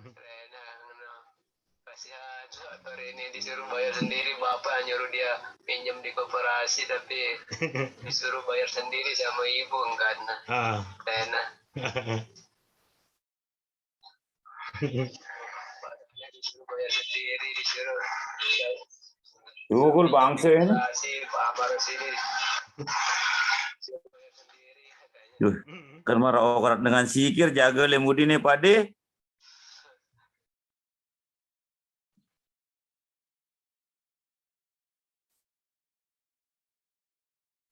Rena, ngono. Kasihan sore ini disuruh bayar sendiri, bapak nyuruh dia pinjam di koperasi tapi disuruh bayar sendiri sama ibu kan. Rena. Disuruh bayar sendiri, disuruh Tuhul bangsa ini. koperasi, bapak sini. Disuruh bayar sendiri katanya. Duh, kan marah okarat dengan sikir jaga lemudine pade.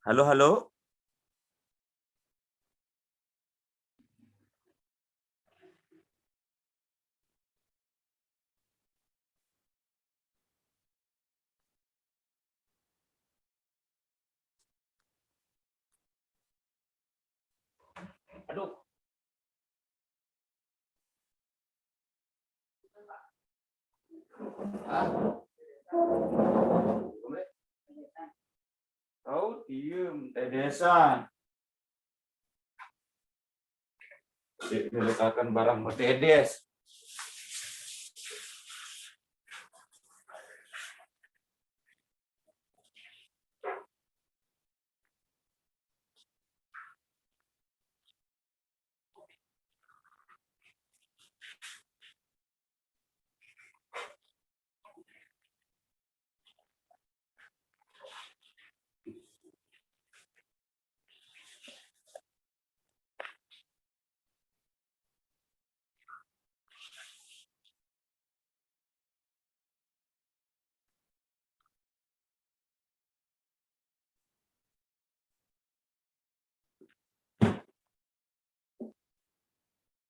Halo, halo. Aduh. Kau diem, teh desa. Diletakkan barang tedes.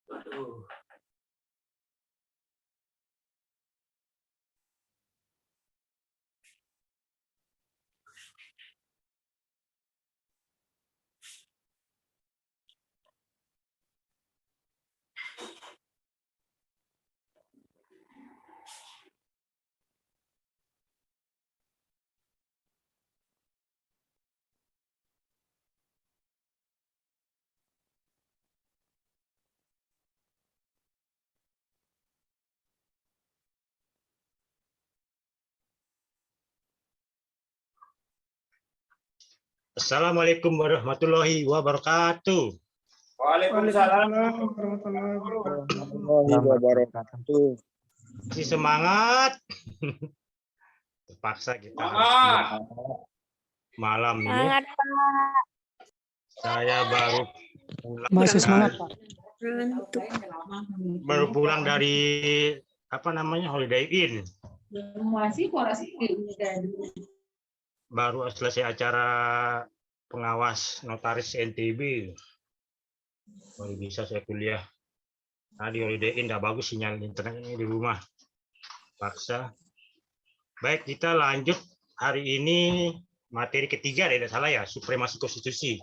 Aduh. Assalamualaikum warahmatullahi wabarakatuh. Waalaikumsalam. warahmatullahi wabarakatuh. Masih semangat. Terpaksa kita Semangat. malam ini. Semangat, Pak. Saya baru pulang Masih semangat, Pak. baru pulang dari Holiday Inn. Baru selesai acara pengawas notaris NTB. Baru bisa saya kuliah. Nah, di Holiday Inn nggak bagus sinyal internetnya di rumah. Paksa. Baik, kita lanjut hari ini materi ketiga, tidak salah ya, supremasi konstitusi.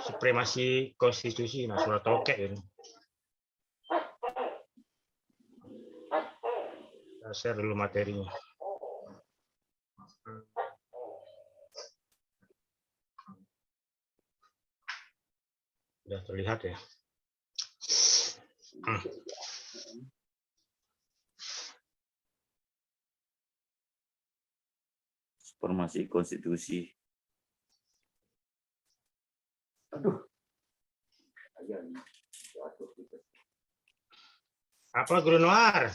Supremasi konstitusi, nah surat tokek ini. Saya share dulu materinya. Sudah terlihat ya. Supremasi konstitusi. Aduh. Apa Guru Noar?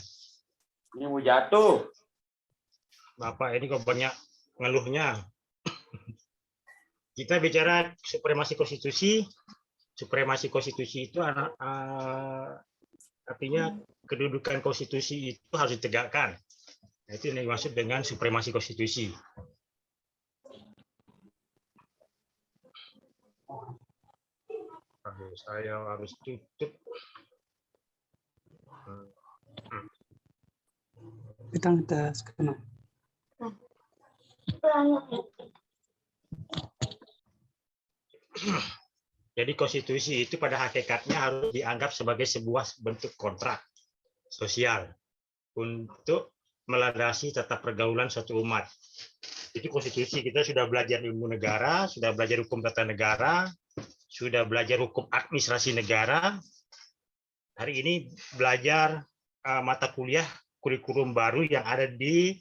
Ini mau jatuh. Bapak ini kok banyak ngeluhnya. Kita bicara supremasi konstitusi. Supremasi konstitusi itu artinya kedudukan konstitusi itu harus ditegakkan. Nah, itu yang dimaksud dengan supremasi konstitusi. Aduh, saya harus tutup. Kita ngetes kena. Jadi konstitusi itu pada hakikatnya harus dianggap sebagai sebuah bentuk kontrak sosial untuk melandasi tata pergaulan suatu umat. Itu konstitusi. Kita sudah belajar ilmu negara, sudah belajar hukum tata negara, sudah belajar hukum administrasi negara. hari ini belajar mata kuliah kurikulum baru yang ada di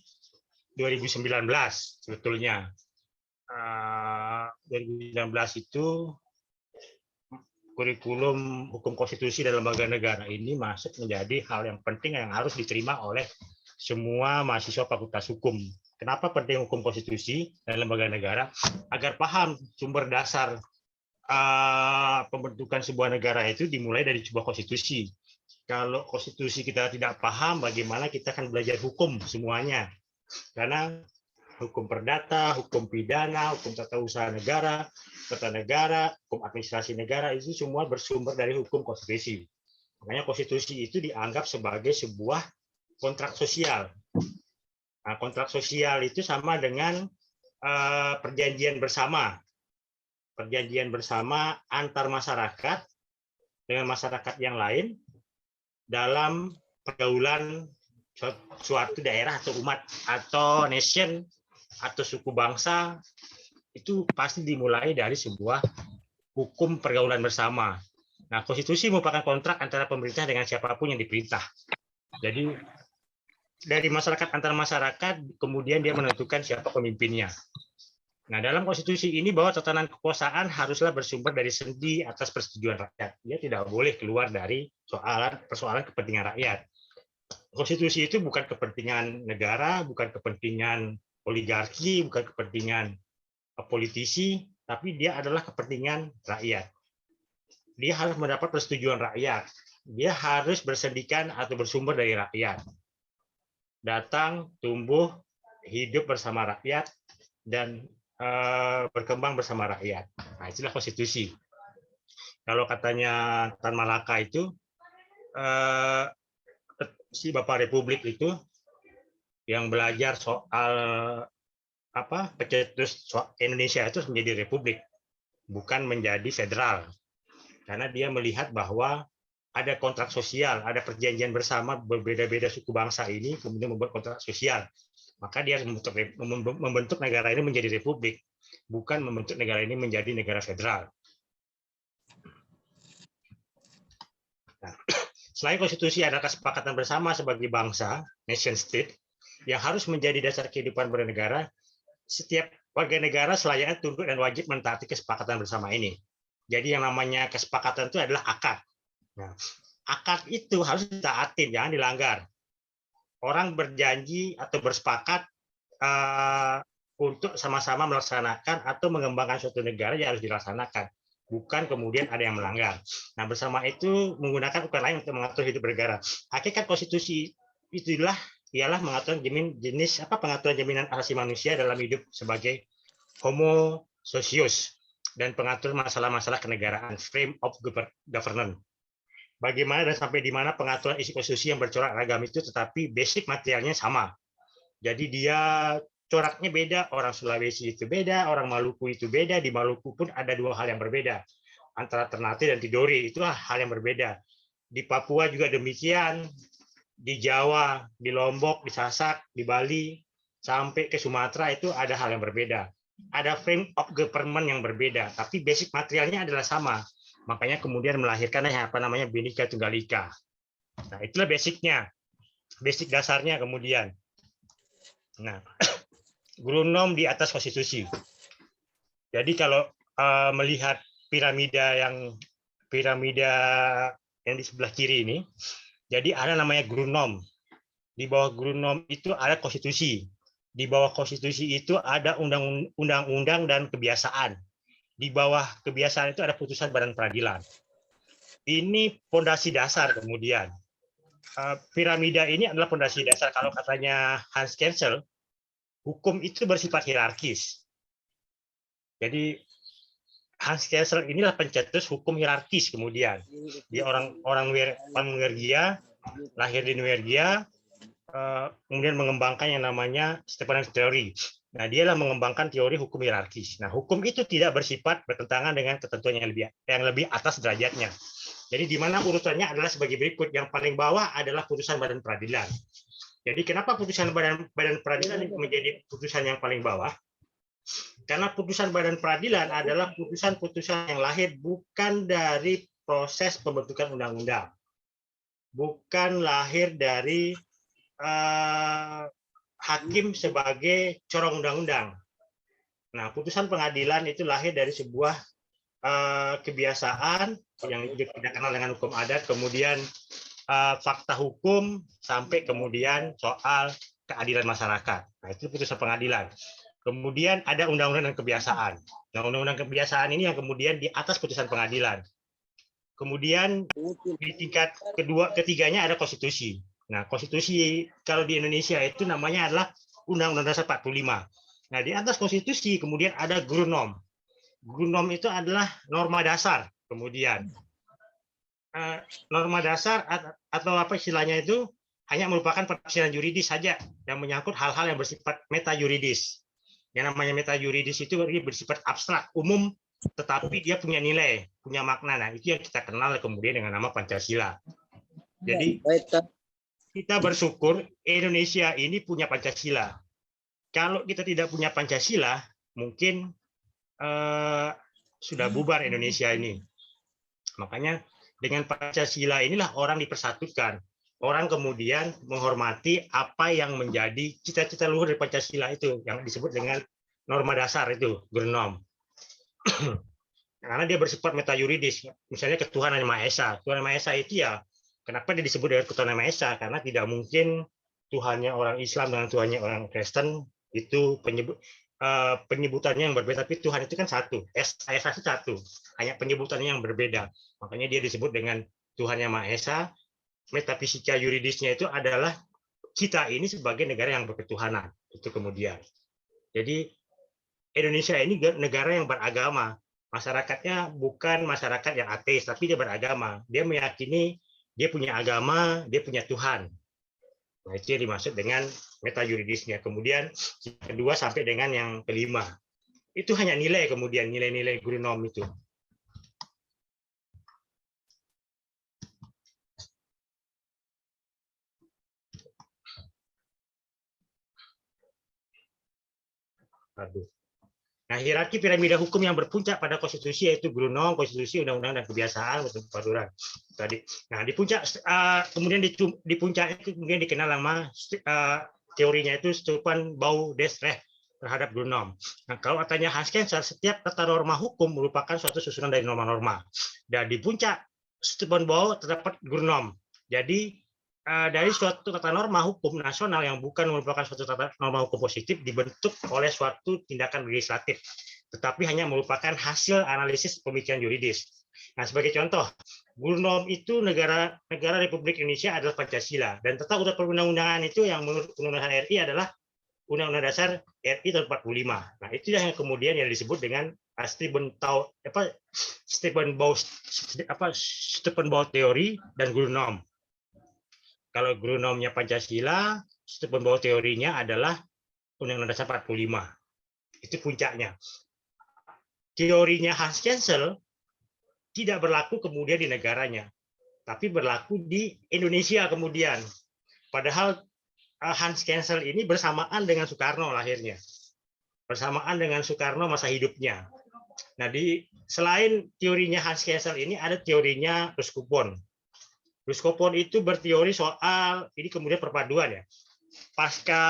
2019 sebetulnya. 2019 itu kurikulum hukum konstitusi dan lembaga negara ini masuk menjadi hal yang penting yang harus diterima oleh semua mahasiswa Fakultas Hukum. Kenapa penting hukum konstitusi dan lembaga negara? Agar paham sumber dasar pembentukan sebuah negara itu dimulai dari sebuah konstitusi. Kalau konstitusi kita tidak paham, bagaimana kita akan belajar hukum semuanya? Karena hukum perdata, hukum pidana, hukum tata usaha negara, tata negara, hukum administrasi negara, itu semua bersumber dari hukum konstitusi. Makanya konstitusi itu dianggap sebagai sebuah kontrak sosial. Nah, kontrak sosial itu sama dengan perjanjian bersama. Perjanjian bersama antar masyarakat dengan masyarakat yang lain dalam pergaulan suatu daerah atau umat atau nation atau suku bangsa, itu pasti dimulai dari sebuah hukum pergaulan bersama. Nah, konstitusi merupakan kontrak antara pemerintah dengan siapapun yang diperintah. Jadi dari masyarakat antar masyarakat, kemudian dia menentukan siapa pemimpinnya. Nah, dalam konstitusi ini bahwa tatanan kekuasaan haruslah bersumber dari sendi atas persetujuan rakyat. Dia tidak boleh keluar dari persoalan kepentingan rakyat. Konstitusi itu bukan kepentingan negara, bukan kepentingan oligarki, bukan kepentingan politisi, tapi dia adalah kepentingan rakyat. Dia harus mendapat persetujuan rakyat. Dia harus bersendikan atau bersumber dari rakyat. Datang, tumbuh, hidup bersama rakyat, dan berkembang bersama rakyat. Nah, itulah konstitusi. Kalau katanya Tan Malaka itu, si Bapak Republik itu yang belajar soal pencetus Indonesia itu menjadi republik, bukan menjadi federal. Karena dia melihat bahwa ada kontrak sosial, ada perjanjian bersama berbeda-beda suku bangsa ini, kemudian membuat kontrak sosial. Maka dia harus membentuk negara ini menjadi republik, bukan membentuk negara ini menjadi negara federal. Nah, selain konstitusi ada kesepakatan bersama sebagai bangsa, nation state, yang harus menjadi dasar kehidupan bernegara. Setiap warga negara selayaknya tunduk dan wajib mentaati kesepakatan bersama ini. Jadi yang namanya kesepakatan itu adalah akad. Nah, akad itu harus ditaatin, jangan dilanggar. Orang berjanji atau bersepakat untuk sama-sama melaksanakan atau mengembangkan suatu negara yang harus dilaksanakan, bukan kemudian ada yang melanggar. Nah, bersama itu menggunakan ukuran lain untuk mengatur hidup bernegara. Hakikat konstitusi itulah ialah mengatur pengaturan jaminan asasi manusia dalam hidup sebagai homo socius dan pengatur masalah-masalah kenegaraan, frame of governance. Bagaimana dan sampai di mana pengaturan isi konstitusi yang bercorak ragam itu, tetapi basic materialnya sama. Jadi dia coraknya beda, orang Sulawesi itu beda, orang Maluku itu beda, di Maluku pun ada dua hal yang berbeda, antara Ternate dan Tidore, itu hal yang berbeda. Di Papua juga demikian, di Jawa, di Lombok, di Sasak, di Bali, sampai ke Sumatera itu ada hal yang berbeda. Ada frame of government yang berbeda, tapi basic materialnya adalah sama. Makanya kemudian melahirkan Bhinneka Tunggal Ika. Nah, itulah basicnya, basic dasarnya kemudian. Nah, Grunom di atas konstitusi. Jadi kalau melihat piramida yang di sebelah kiri ini, jadi ada namanya Grunom. Di bawah Grunom itu ada konstitusi. Di bawah konstitusi itu ada undang-undang dan kebiasaan. Di bawah kebiasaan itu ada putusan badan peradilan. Ini fondasi dasar kemudian. Piramida ini adalah fondasi dasar. Kalau katanya Hans Kelsen, hukum itu bersifat hierarkis. Jadi Hans Kelsen inilah pencetus hukum hierarkis kemudian. Dia orang Norwegia, lahir di Norwegia, kemudian mengembangkan yang namanya Stephenson Theory. Nah, dialah mengembangkan teori hukum hierarkis. Nah, hukum itu tidak bersifat bertentangan dengan ketentuan yang lebih atas derajatnya. Jadi di mana urutannya adalah sebagai berikut. Yang paling bawah adalah putusan badan peradilan. Jadi kenapa putusan badan peradilan itu menjadi putusan yang paling bawah? Karena putusan badan peradilan adalah putusan-putusan yang lahir bukan dari proses pembentukan undang-undang. bukan lahir dari hakim sebagai corong undang-undang. Nah, putusan pengadilan itu lahir dari sebuah kebiasaan yang kita kenal dengan hukum adat, kemudian fakta hukum, sampai kemudian soal keadilan masyarakat. Nah, itu putusan pengadilan. Kemudian ada undang-undang dan kebiasaan. Nah, undang-undang kebiasaan ini yang kemudian di atas putusan pengadilan. Kemudian di tingkat ketiganya ada konstitusi. Nah, konstitusi kalau di Indonesia itu namanya adalah Undang-Undang Dasar 45. Nah, di atas konstitusi kemudian ada Grunom. Grunom itu adalah norma dasar. Kemudian norma dasar atau apa istilahnya itu hanya merupakan penafsiran yuridis saja yang menyangkut hal-hal yang bersifat meta yuridis. Yang namanya meta yuridis itu bersifat abstrak, umum, tetapi dia punya nilai, punya makna. Nah, itu yang kita kenal kemudian dengan nama Pancasila. Jadi kita bersyukur Indonesia ini punya Pancasila. Kalau kita tidak punya Pancasila, mungkin sudah bubar Indonesia ini. Makanya dengan Pancasila inilah orang dipersatukan. Orang kemudian menghormati apa yang menjadi cita-cita luhur dari Pancasila itu, yang disebut dengan norma dasar itu, Grunom. Karena dia bersifat meta yuridis. Misalnya ketuhanan yang Maha Esa. Tuhan yang Maha Esa itu ya, kenapa dia disebut dengan ketuhanan yang Maha Esa? Karena tidak mungkin Tuhannya orang Islam dengan Tuhannya orang Kristen itu penyebutannya yang berbeda, tapi Tuhan itu kan satu. Esa itu satu. Hanya penyebutannya yang berbeda. Makanya dia disebut dengan Tuhan yang Maha Esa. Metafisika yuridisnya itu adalah kita ini sebagai negara yang berketuhanan. Itu kemudian. Jadi Indonesia ini negara yang beragama. Masyarakatnya bukan masyarakat yang ateis, tapi dia beragama. Dia meyakini dia punya agama, dia punya Tuhan. Nah, itu yang dimaksud dengan meta yuridisnya. Kemudian kedua sampai dengan yang kelima. Itu hanya nilai kemudian, nilai-nilai Grunom itu. Aduh. Nah, hierarki piramida hukum yang berpuncak pada konstitusi yaitu Grunom, konstitusi, undang-undang dan kebiasaan, peraturan tadi. Nah, di puncak kemudian di puncak itu kemudian dikenal nama teorinya itu Stefan Bauer-Desrecht terhadap Grunom. Nah, kalau katanya Hans Kelsen, setiap tata norma hukum merupakan suatu susunan dari norma-norma. Dan di puncak Stefan Bauer terdapat Grunom. Jadi dari suatu tata norma hukum nasional yang bukan merupakan suatu tata norma hukum positif dibentuk oleh suatu tindakan legislatif, tetapi hanya merupakan hasil analisis pemikiran yuridis. Nah, sebagai contoh, Grunom itu negara Republik Indonesia adalah Pancasila, dan tata urat perundang-undangan itu yang menurut Undang-Undang RI adalah Undang-Undang Dasar RI tahun 45. Nah, itu yang kemudian yang disebut dengan Stefan Bauer teori dan Grunom. Kalau Grunomnya Pancasila, Stefan Bauer teorinya adalah Undang-Undang Dasar 45. Itu puncaknya. Teorinya Hans Kelsen tidak berlaku kemudian di negaranya, tapi berlaku di Indonesia kemudian. Padahal Hans Kelsen ini bersamaan dengan Soekarno lahirnya. Bersamaan dengan Soekarno masa hidupnya. Nah, selain teorinya Hans Kelsen ini ada teorinya Ruskopon. Ruskopon itu berteori soal, ini kemudian perpaduan ya. Pasca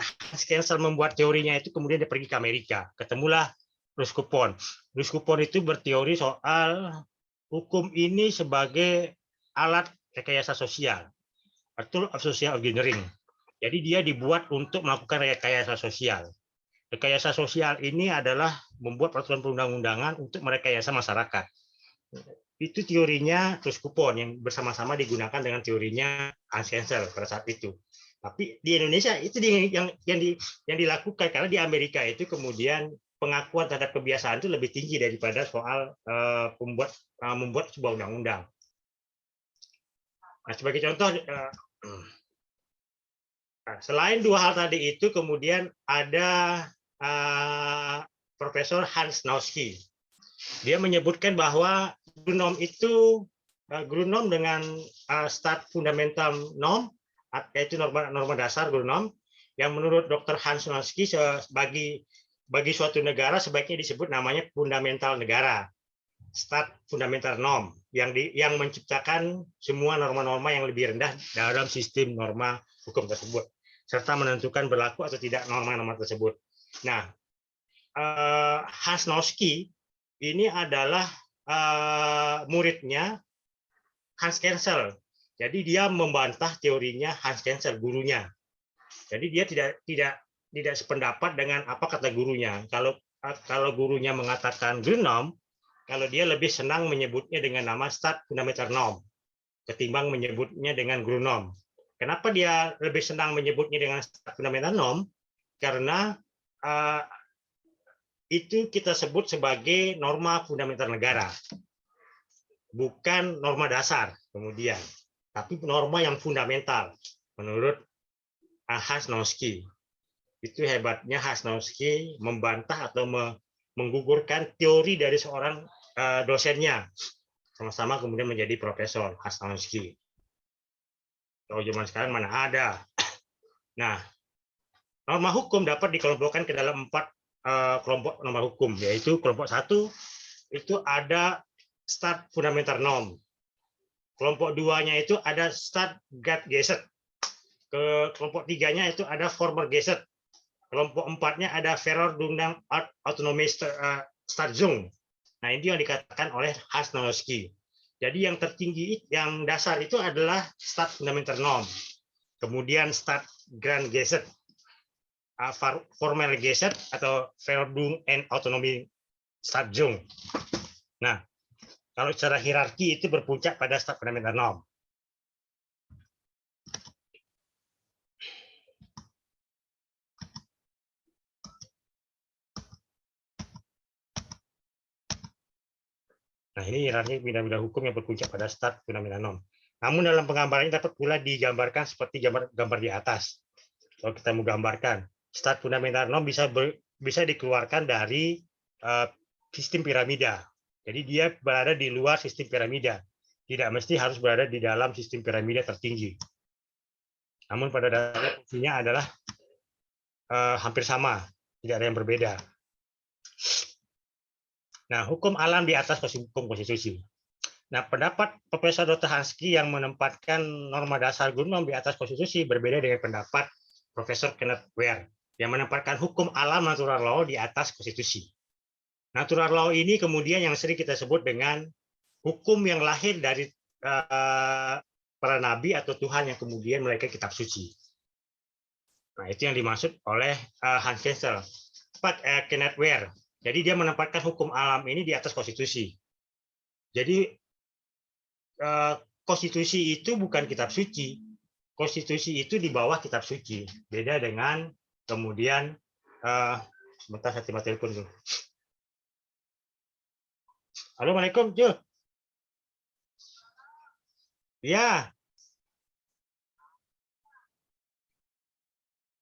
Hans Kelsen membuat teorinya itu kemudian dia pergi ke Amerika. Ketemulah Ruskopon. Ruskopon itu berteori soal hukum ini sebagai alat rekayasa sosial. Atau social engineering. Jadi dia dibuat untuk melakukan rekayasa sosial. Rekayasa sosial ini adalah membuat peraturan perundang-undangan untuk merekayasa masyarakat. Itu teorinya Ruskopon yang bersama-sama digunakan dengan teorinya Hans Kelsen pada saat itu. Tapi di Indonesia itu yang dilakukan, karena di Amerika itu kemudian pengakuan terhadap kebiasaan itu lebih tinggi daripada soal membuat sebuah undang-undang. Nah, sebagai contoh, selain dua hal tadi itu, kemudian ada Profesor Hans Nausky. Dia menyebutkan bahwa Grunom itu Grunom dengan start fundamental norm, yaitu norma dasar Grunom, yang menurut Dr. Hans Nausky bagi suatu negara sebaiknya disebut namanya fundamental negara. Stat Fundamental Norm yang menciptakan semua norma-norma yang lebih rendah dalam sistem norma hukum tersebut, serta menentukan berlaku atau tidak norma-norma tersebut. Nah, Hasnowski ini adalah muridnya Hans Kensel. Jadi dia membantah teorinya Hans Kensel, gurunya. Jadi dia tidak sependapat dengan apa kata gurunya. Kalau gurunya mengatakan Grunnorm, kalau dia lebih senang menyebutnya dengan nama Stat Fundamental Norm ketimbang menyebutnya dengan Grunnorm. Kenapa dia lebih senang menyebutnya dengan Stat Fundamental Norm? Karena itu kita sebut sebagai norma fundamental negara, bukan norma dasar kemudian, tapi norma yang fundamental menurut Hasnowski. Itu hebatnya Hasnowski membantah atau menggugurkan teori dari seorang dosennya, sama-sama kemudian menjadi profesor Hasnowski. Kalau zaman sekarang mana ada. Nah, norma hukum dapat dikelompokkan ke dalam 4 kelompok norma hukum, yaitu kelompok 1 itu ada Stat Fundamental Norm. Kelompok 2-nya itu ada Stat Grundgesetz. Kelompok 3-nya itu ada Former Gesetz. Kelompok 4-nya ada Verordnung Autonomie Staatsrecht. Nah, ini yang dikatakan oleh Hasnowski. Jadi yang tertinggi, yang dasar itu adalah Stat Fundamental Norm. Kemudian Stat Grundgesetz, Former Gesetz atau Verordnung and Autonomie Staatsrecht. Nah, kalau secara hierarki itu berpuncak pada Stat Fundamental Norm. Nah, ini hierarki bidang-bidang hukum yang berpuncak pada Stat Fundamental Norm. Namun dalam penggambarannya dapat pula digambarkan seperti gambar di atas. Kalau kita mau gambarkan, Stat Fundamental Norm bisa dikeluarkan dari sistem piramida. Jadi dia berada di luar sistem piramida. Tidak mesti harus berada di dalam sistem piramida tertinggi. Namun pada dasarnya fungsinya adalah hampir sama, tidak ada yang berbeda. Nah, hukum alam di atas hukum konstitusi. Nah, pendapat Profesor Dr. Hansky yang menempatkan norma dasar Grunnorm di atas konstitusi berbeda dengan pendapat Profesor Kenneth Ware yang menempatkan hukum alam natural law di atas konstitusi. Natural law ini kemudian yang sering kita sebut dengan hukum yang lahir dari para nabi atau Tuhan yang kemudian mereka kitab suci. Nah, itu yang dimaksud oleh Hans Kensel, Kenneth Ware. Jadi dia menempatkan hukum alam ini di atas konstitusi. Jadi konstitusi itu bukan kitab suci. Konstitusi itu di bawah kitab suci. Beda dengan kemudian sebentar saya terima telepon dulu. Halo, Assalamualaikum, Jo. Ya.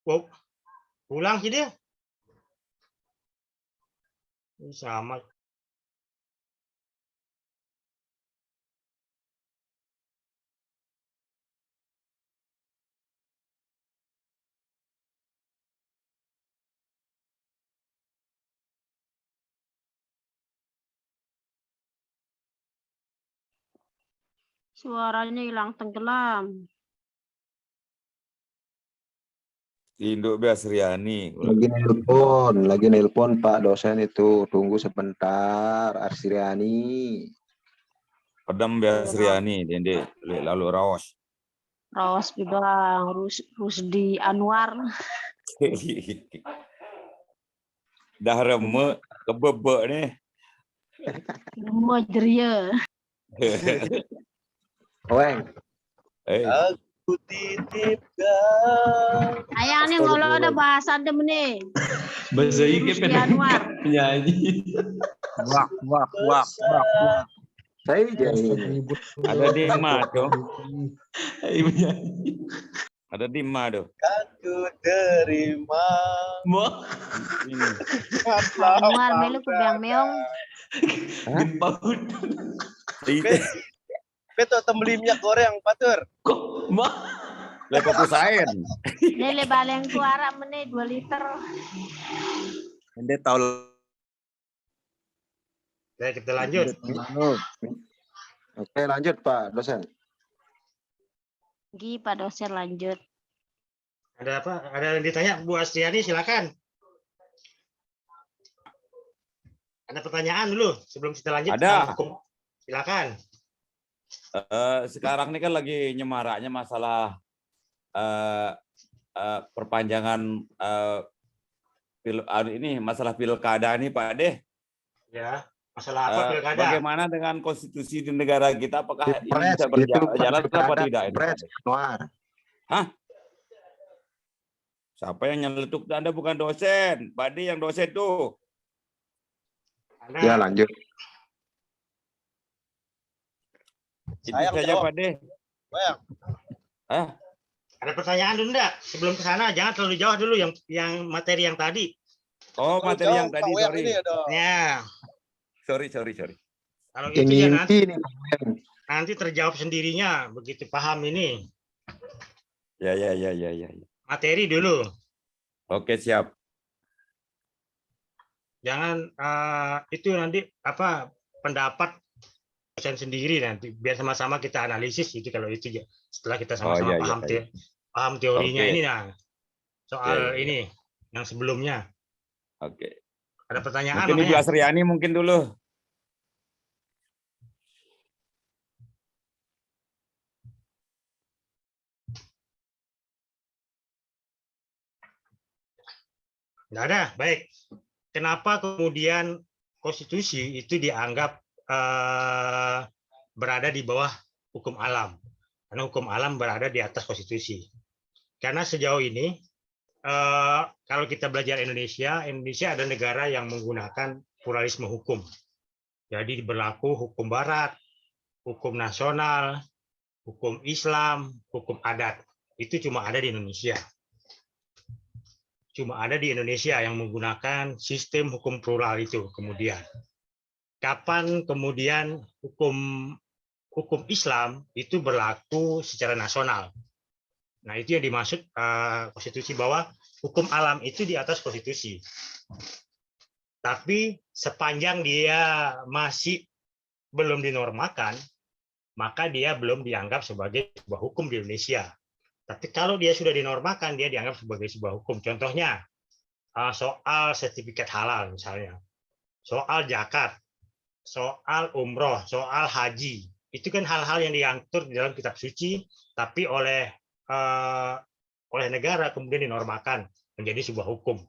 Oh, pulang sih dia. Sama. Suaranya hilang tenggelam. Induk Biasriani. Lagi nelpon Pak dosen itu. Tunggu sebentar, Arsriani. Pedam Biasriani, dende lalu raos. Raos bilang Rusdi Anwar. Dah reme kebebek nih. Semua jeria. Weng. Aku titipkan. Ayang nih kalau ada bahasa dem nih. Bahasa Inggris Rusdi Anwar. penyanyi. Wah. Saya jadi Ada di Ma tuh. Penyanyi. Ada di Ma tuh. Aku terima. Mau Ini. Anwar melu ku biang meong. gempaut. Betul tembeli minyak goreng, Patur. Kok mau Lepas kusain. Nele baleng suara meneh 2 liter. Ende tahu Kita lanjut. Oke, lanjut Pak dosen. Pak dosen lanjut. Ada apa? Ada yang ditanya, Bu Astriani, silakan. Ada pertanyaan dulu sebelum kita lanjut. Ada. Silakan. Sekarang ini kan lagi nyemaraknya masalah perpanjangan masalah pilkada nih Pak Deh. Ya, masalah apa pilkada? Bagaimana dengan konstitusi di negara kita? Apakah ini Pilpres, bisa berjalan apa tidak? Pilpres, Anwar. Hah? Siapa yang nyeletuk? Anda bukan dosen. Pak Deh yang dosen tuh. Ya, lanjut. Itu saja Pak Deh. Ada pertanyaan dulu enggak? Sebelum ke sana jangan terlalu jauh dulu yang materi yang tadi. Oh, materi yang tadi, sorry. Ya. Sorry. Kalau itu ya Inti nanti terjawab sendirinya, begitu paham ini. Ya. Materi dulu. Oke, siap. Jangan itu nanti apa pendapat dosen sendiri nanti biar sama-sama kita analisis itu kalau itu ya. Setelah kita sama-sama paham teorinya ini nah. Soal ini yang sebelumnya. Oke. Ada pertanyaan mungkin Ibu Astriani mungkin dulu. Nggak ada, baik. Kenapa kemudian konstitusi itu dianggap berada di bawah hukum alam? Karena hukum alam berada di atas konstitusi. Karena sejauh ini, kalau kita belajar Indonesia adalah negara yang menggunakan pluralisme hukum. Jadi berlaku hukum barat, hukum nasional, hukum Islam, hukum adat. Itu cuma ada di Indonesia. Cuma ada di Indonesia yang menggunakan sistem hukum plural itu kemudian. Kapan kemudian hukum Islam itu berlaku secara nasional. Nah, itu yang dimaksud konstitusi bahwa hukum alam itu di atas konstitusi. Tapi sepanjang dia masih belum dinormakan, maka dia belum dianggap sebagai sebuah hukum di Indonesia. Tapi kalau dia sudah dinormalkan, dia dianggap sebagai sebuah hukum. Contohnya, soal sertifikat halal misalnya, soal zakat, soal umroh, soal haji. Itu kan hal-hal yang diatur di dalam kitab suci, tapi oleh negara kemudian dinormalkan menjadi sebuah hukum.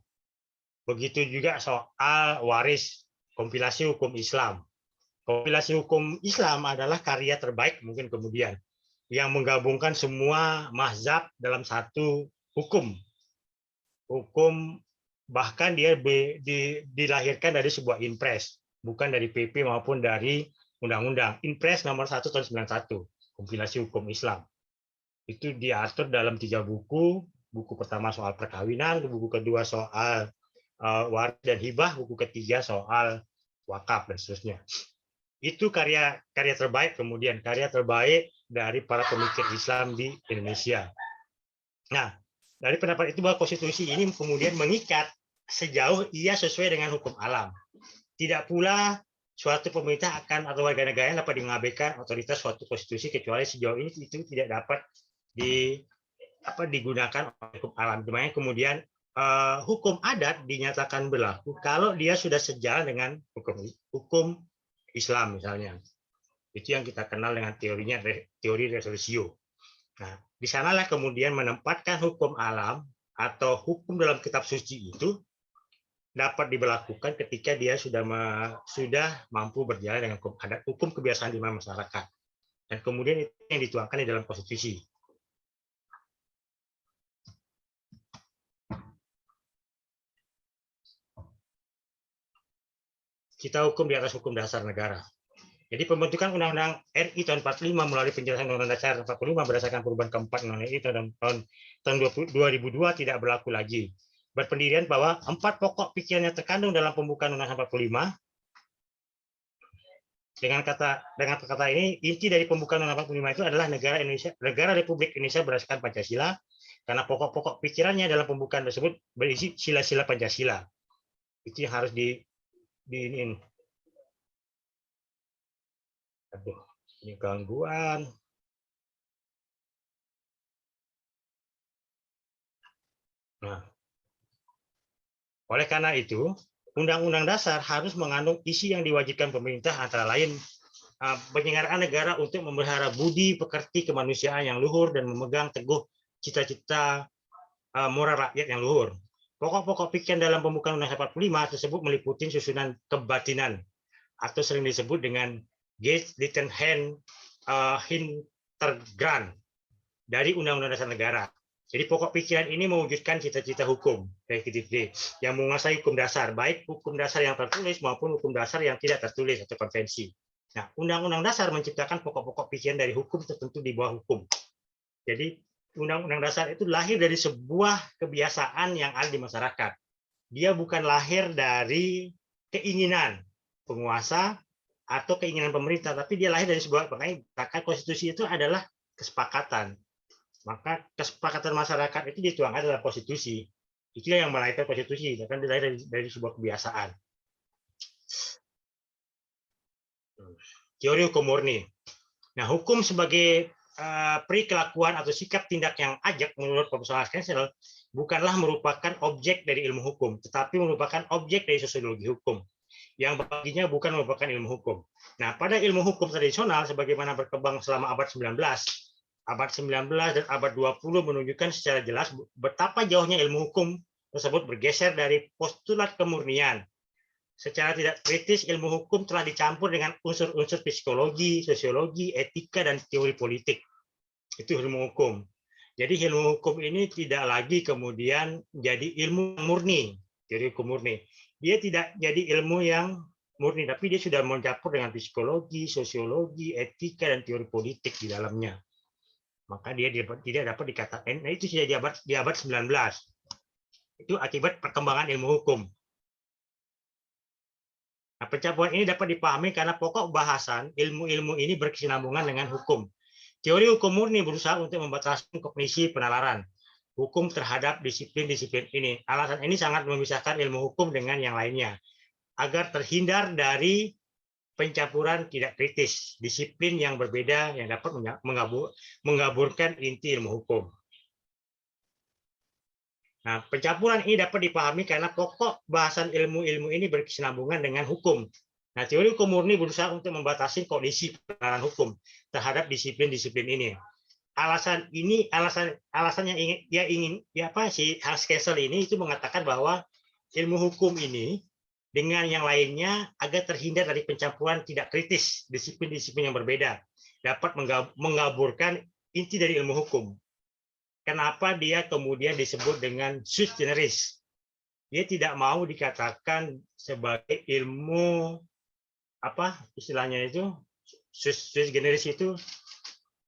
Begitu juga soal waris, kompilasi hukum Islam. Kompilasi hukum Islam adalah karya terbaik mungkin kemudian yang menggabungkan semua mazhab dalam satu hukum. Hukum bahkan dia dilahirkan dari sebuah impres, bukan dari PP maupun dari undang-undang. Impres nomor 1 tahun 91, kompilasi hukum Islam. Itu diatur dalam 3 buku. Buku pertama soal perkawinan, buku kedua soal waris dan hibah, buku ketiga soal wakaf dan seterusnya. Itu karya terbaik kemudian, karya terbaik dari para pemikir Islam di Indonesia. Nah, dari pendapat itu bahwa konstitusi ini kemudian mengikat sejauh ia sesuai dengan hukum alam. Tidak pula suatu pemerintah akan atau warga negara dapat mengabaikan otoritas suatu konstitusi kecuali sejauh ini itu tidak dapat digunakan oleh hukum alam. Dimana kemudian hukum adat dinyatakan berlaku kalau dia sudah sejalan dengan hukum Islam misalnya. Itu yang kita kenal dengan teori resolusio. Nah, di sanalah kemudian menempatkan hukum alam atau hukum dalam kitab suci itu dapat diberlakukan ketika dia sudah mampu berjalan dengan hukum adat, hukum kebiasaan di masyarakat. Dan kemudian itu yang dituangkan di dalam konstitusi. Kita hukum di atas hukum dasar negara. Jadi pembentukan Undang-Undang RI tahun 45 melalui penjelasan Undang-Undang Dasar 45 berdasarkan perubahan keempat Undang-Undang RI tahun 2002 tidak berlaku lagi. Berpendirian bahwa 4 pokok pikiran yang terkandung dalam pembukaan Undang-Undang 45 dengan kata ini inti dari pembukaan Undang-Undang 45 itu adalah negara Republik Indonesia berdasarkan Pancasila karena pokok-pokok pikirannya dalam pembukaan tersebut berisi sila-sila Pancasila. Itu yang harus Aduh, ini gangguan. Nah, oleh karena itu, Undang-Undang Dasar harus mengandung isi yang diwajibkan pemerintah, antara lain penyelenggaraan negara untuk memelihara budi pekerti kemanusiaan yang luhur dan memegang teguh cita-cita moral rakyat yang luhur. Pokok-pokok pikiran dalam pembukaan Undang-Undang 45 tersebut meliputi susunan kebatinan atau sering disebut dengan Geest Ditten Hintergrund dari Undang-Undang Dasar Negara. Jadi pokok pikiran ini mewujudkan cita-cita hukum yang menguasai hukum dasar, baik hukum dasar yang tertulis maupun hukum dasar yang tidak tertulis atau konvensi. Nah, Undang-Undang Dasar menciptakan pokok-pokok pikiran dari hukum tertentu di bawah hukum. Jadi Undang-Undang Dasar itu lahir dari sebuah kebiasaan yang ada di masyarakat. Dia bukan lahir dari keinginan penguasa atau keinginan pemerintah, tapi dia lahir dari sebuah, makanya konstitusi itu adalah kesepakatan. Maka kesepakatan masyarakat itu dituangkan dalam konstitusi. Itulah yang melahirkan konstitusi, kan dilahir dari sebuah kebiasaan. Teori hukum murni. Nah, hukum sebagai perikelakuan atau sikap tindak yang ajak menurut Profesor Haskell bukanlah merupakan objek dari ilmu hukum, tetapi merupakan objek dari sosiologi hukum, yang baginya bukan merupakan ilmu hukum. Nah, pada ilmu hukum tradisional, sebagaimana berkembang selama abad 19 dan abad 20 menunjukkan secara jelas betapa jauhnya ilmu hukum tersebut bergeser dari postulat kemurnian. Secara tidak kritis, ilmu hukum telah dicampur dengan unsur-unsur psikologi, sosiologi, etika, dan teori politik. Itu ilmu hukum. Jadi ilmu hukum ini tidak lagi kemudian jadi ilmu murni, teori hukum murni. Dia tidak jadi ilmu yang murni, tapi dia sudah mencampur dengan psikologi, sosiologi, etika, dan teori politik di dalamnya. Maka dia tidak dapat dikatakan, nah itu sudah di abad 19. Itu akibat perkembangan ilmu hukum. Nah, pencampuran ini dapat dipahami karena pokok bahasan ilmu-ilmu ini berkesinambungan dengan hukum. Teori hukum murni berusaha untuk membatasi kognisi penalaran hukum terhadap disiplin-disiplin ini. Alasan ini sangat memisahkan ilmu hukum dengan yang lainnya, agar terhindar dari pencampuran tidak kritis, disiplin yang berbeda yang dapat mengaburkan inti ilmu hukum. Nah, pencampuran ini dapat dipahami karena pokok bahasan ilmu-ilmu ini berkesinambungan dengan hukum. Nah, teori hukum murni berusaha untuk membatasi kondisi penalaran hukum terhadap disiplin-disiplin ini. Alasan yang si Haskell ini itu mengatakan bahwa ilmu hukum ini dengan yang lainnya agar terhindar dari pencampuran tidak kritis, disiplin-disiplin yang berbeda, dapat mengaburkan inti dari ilmu hukum. Kenapa dia kemudian disebut dengan sui generis? Dia tidak mau dikatakan sebagai ilmu apa istilahnya itu sui generis itu.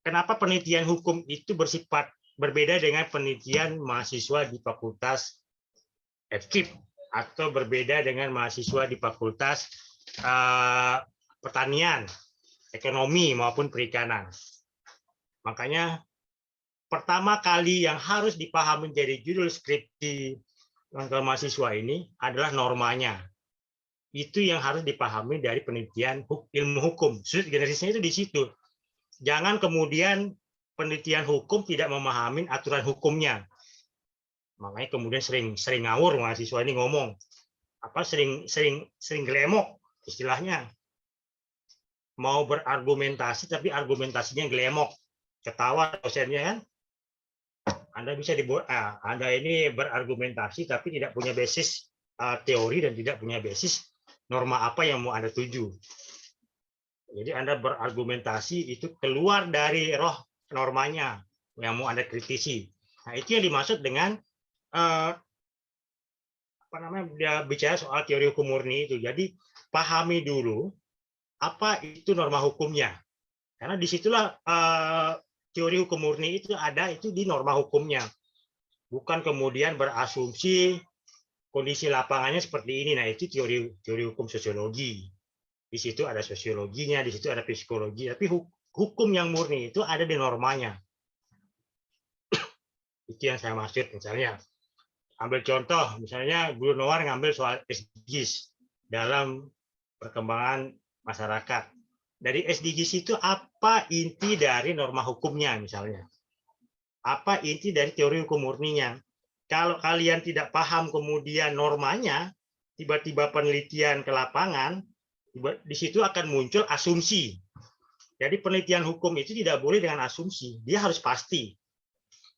Kenapa penelitian hukum itu bersifat berbeda dengan penelitian mahasiswa di Fakultas FKIP atau berbeda dengan mahasiswa di Fakultas Pertanian, Ekonomi maupun Perikanan. Makanya pertama kali yang harus dipahami menjadi judul skripsi mahasiswa ini adalah normanya. Itu yang harus dipahami dari penelitian ilmu hukum. Sui generisnya itu di situ. Jangan kemudian penelitian hukum tidak memahami aturan hukumnya. Makanya kemudian sering ngawur mahasiswa ini ngomong sering gelemok istilahnya, mau berargumentasi tapi argumentasinya gelemok, ketawa dosennya kan. Anda bisa dibuat Anda ini berargumentasi tapi tidak punya basis teori dan tidak punya basis norma apa yang mau Anda tuju. Jadi Anda berargumentasi itu keluar dari roh normanya yang mau Anda kritisi. Nah, itu yang dimaksud dengan dia bicara soal teori hukum murni itu. Jadi pahami dulu apa itu norma hukumnya, karena disitulah teori hukum murni itu ada itu di norma hukumnya, bukan kemudian berasumsi kondisi lapangannya seperti ini. Nah, itu teori hukum sosiologi. Di situ ada sosiologinya, di situ ada psikologi, tapi hukum yang murni itu ada di normanya. Itu yang saya maksud. Misalnya ambil contoh, misalnya Guru Nowar ngambil soal SDGs dalam perkembangan masyarakat. Dari SDGs itu apa inti dari norma hukumnya misalnya? Apa inti dari teori hukum murninya? Kalau kalian tidak paham kemudian normanya, tiba-tiba penelitian ke lapangan, di situ akan muncul asumsi. Jadi penelitian hukum itu tidak boleh dengan asumsi, dia harus pasti.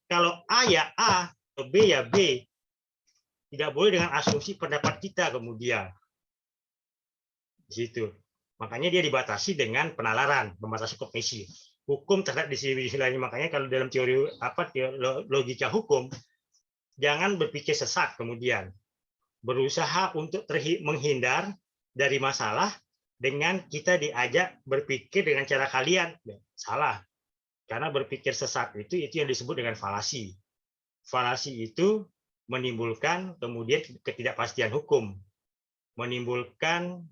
Kalau A ya A, B ya B, tidak boleh dengan asumsi pendapat kita kemudian. Di situ. Makanya dia dibatasi dengan penalaran, membatasi kognisi. Hukum terhadap istilahnya, makanya kalau dalam teori logika hukum, jangan berpikir sesat kemudian. Berusaha untuk menghindar dari masalah dengan kita diajak berpikir dengan cara kalian. Salah. Karena berpikir sesat itu yang disebut dengan falasi. Falasi itu menimbulkan kemudian ketidakpastian hukum. Menimbulkan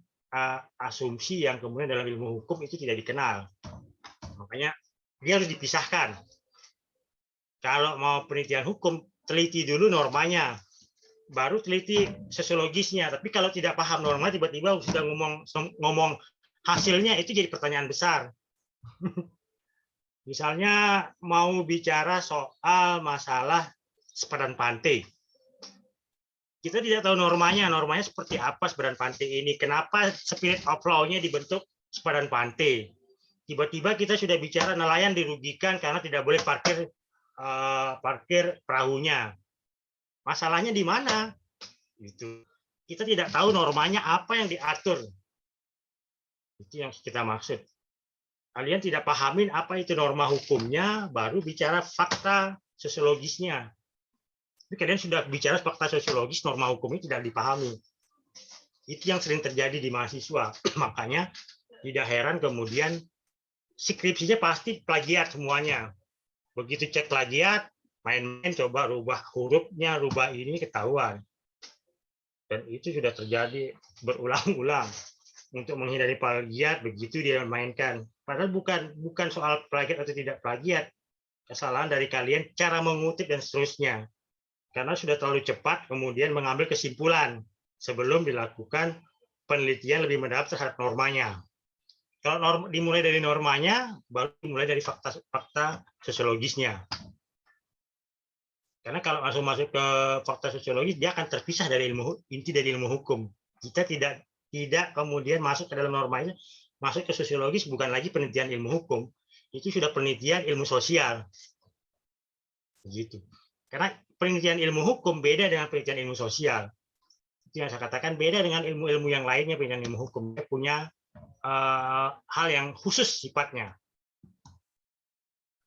asumsi yang kemudian dalam ilmu hukum itu tidak dikenal. Makanya dia harus dipisahkan. Kalau mau penelitian hukum, teliti dulu normanya, baru teliti sosiologisnya. Tapi kalau tidak paham norma, tiba-tiba sudah ngomong hasilnya, itu jadi pertanyaan besar. Misalnya mau bicara soal masalah sepadan pantai. Kita tidak tahu normanya seperti apa sepadan pantai ini, kenapa spirit of law-nya dibentuk sepadan pantai. Tiba-tiba kita sudah bicara nelayan dirugikan karena tidak boleh parkir perahunya. Masalahnya di mana? Itu kita tidak tahu normanya apa yang diatur. Itu yang kita maksud. Kalian tidak pahamin apa itu norma hukumnya, baru bicara fakta sosiologisnya. Tapi kalian sudah bicara fakta sosiologis, norma hukumnya tidak dipahami. Itu yang sering terjadi di mahasiswa. Makanya tidak heran kemudian skripsinya pasti plagiat semuanya. Begitu cek plagiat, main-main coba rubah hurufnya, rubah ini, ketahuan. Dan itu sudah terjadi berulang-ulang. Untuk menghindari plagiat, begitu dia mainkan. Padahal bukan soal plagiat atau tidak plagiat. Kesalahan dari kalian cara mengutip dan seterusnya. Karena sudah terlalu cepat kemudian mengambil kesimpulan sebelum dilakukan penelitian lebih mendalam terhadap normanya. Kalau dimulai dari normanya, baru dimulai dari fakta sosiologisnya. Karena kalau langsung masuk ke fakta sosiologis, dia akan terpisah dari inti dari ilmu hukum. Kita tidak kemudian masuk ke dalam normanya, masuk ke sosiologis, bukan lagi penelitian ilmu hukum, itu sudah penelitian ilmu sosial. Begitu. Karena penelitian ilmu hukum beda dengan penelitian ilmu sosial. Itu yang saya katakan, beda dengan ilmu-ilmu yang lainnya. Penelitian ilmu hukum dia punya hal yang khusus sifatnya.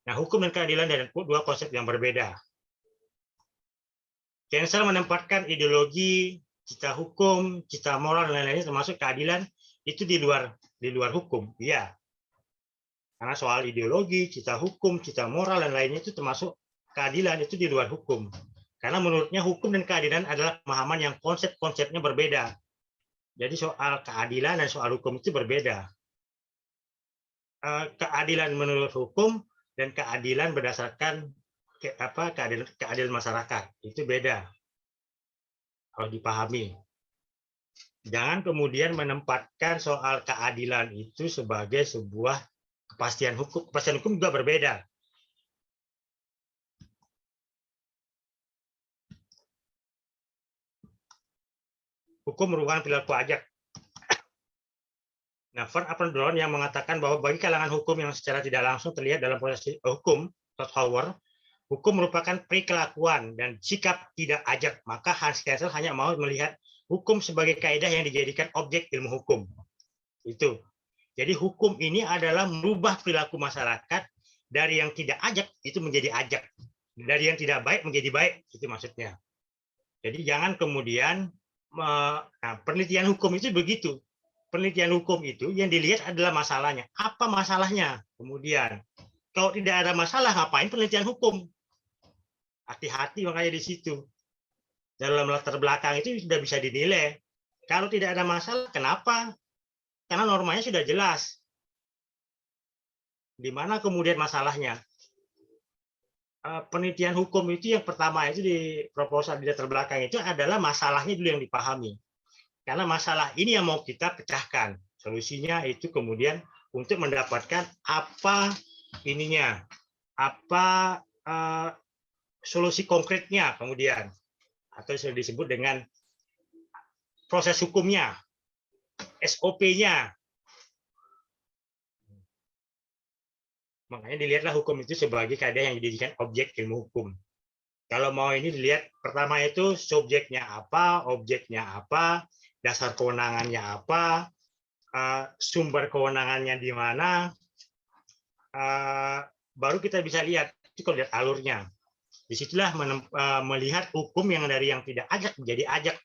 Nah, hukum dan keadilan dari dua konsep yang berbeda. Cancel menempatkan ideologi, cita hukum, cita moral, dan lain-lainnya termasuk keadilan itu di luar hukum. Iya. Karena soal ideologi, cita hukum, cita moral, dan lainnya itu termasuk keadilan, itu di luar hukum. Karena menurutnya hukum dan keadilan adalah pemahaman yang konsep-konsepnya berbeda. Jadi soal keadilan dan soal hukum itu berbeda. Keadilan menurut hukum dan keadilan berdasarkan keadilan masyarakat itu beda. Harus dipahami. Jangan kemudian menempatkan soal keadilan itu sebagai sebuah kepastian hukum. Kepastian hukum juga berbeda. Hukum merupakan perilaku ajak. Nah, Van Apeldoorn yang mengatakan bahwa bagi kalangan hukum yang secara tidak langsung terlihat dalam proses hukum, hukum merupakan perilakuan dan sikap tidak ajak. Maka Hans Kelsen hanya mau melihat hukum sebagai kaidah yang dijadikan objek ilmu hukum. Itu. Jadi hukum ini adalah merubah perilaku masyarakat dari yang tidak ajak itu menjadi ajak. Dari yang tidak baik menjadi baik. Itu maksudnya. Jadi jangan kemudian penelitian hukum itu begitu. Penelitian hukum itu yang dilihat adalah masalahnya. Apa masalahnya? Kemudian, kalau tidak ada masalah, ngapain penelitian hukum? Hati-hati makanya di situ. Dalam latar belakang itu sudah bisa dinilai. Kalau tidak ada masalah, kenapa? Karena normanya sudah jelas. Di mana kemudian masalahnya? Penelitian hukum itu yang pertama itu di proposal di latar belakang itu adalah masalahnya dulu yang dipahami. Karena masalah ini yang mau kita pecahkan. Solusinya itu kemudian untuk mendapatkan apa ininya, apa solusi konkretnya kemudian, atau sudah disebut dengan proses hukumnya, SOP-nya. Makanya dilihatlah hukum itu sebagai keadaan yang dijadikan objek ilmu hukum. Kalau mau ini dilihat, pertama itu subjeknya apa, objeknya apa, dasar kewenangannya apa, sumber kewenangannya di mana, baru kita bisa lihat, itu kalau lihat alurnya. Disitulah melihat hukum yang dari yang tidak ajak menjadi ajak.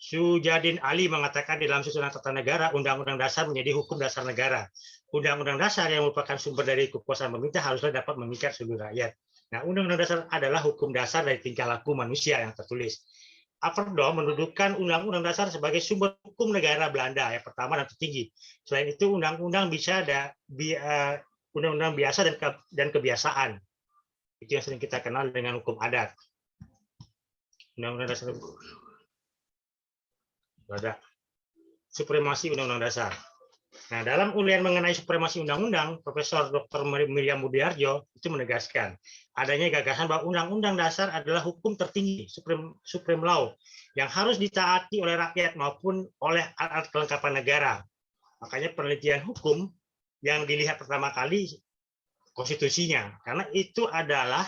Sujadin Ali mengatakan di dalam Susunan Tata Negara, Undang-Undang Dasar menjadi hukum dasar negara. Undang-Undang Dasar yang merupakan sumber dari kekuasaan pemerintah haruslah dapat mengikat seluruh rakyat. Nah, Undang-Undang Dasar adalah hukum dasar dari tingkah laku manusia yang tertulis. Aperdo mendudukan Undang-Undang Dasar sebagai sumber hukum negara Belanda yang pertama dan tertinggi. Selain itu, undang-undang bisa ada undang-undang biasa dan kebiasaan. Itu yang sering kita kenal dengan hukum adat. Undang-Undang Dasar ada supremasi Undang-Undang Dasar. Nah, dalam uraian mengenai supremasi undang-undang, Profesor Dr. Miriam Budiarjo itu menegaskan adanya gagasan bahwa Undang-Undang Dasar adalah hukum tertinggi, supreme law, yang harus ditaati oleh rakyat maupun oleh alat kelengkapan negara. Makanya penelitian hukum yang dilihat pertama kali konstitusinya, karena itu adalah